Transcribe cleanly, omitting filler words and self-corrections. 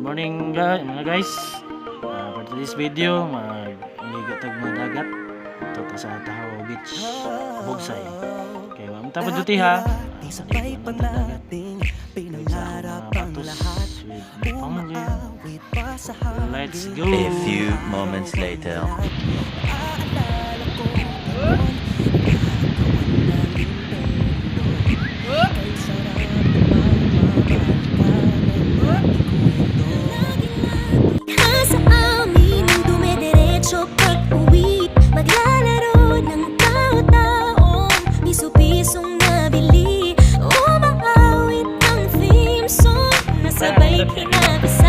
morning mga guys. For today's video, magligatag mga dagat ito sa Tahoe Beach, Bogsay. Kaya mamita pa duty ha. Sabay pa nating pinangarap ang lahat upang maawit pa sa hangin. Let's go. A few moments later. Aalala ko noon, kay sarap Sa amin ang dumediretso pag-uwi, maglalaro ng tao-taong piso-pisong nabili, umaawit ang theme song na sabay kinabasa.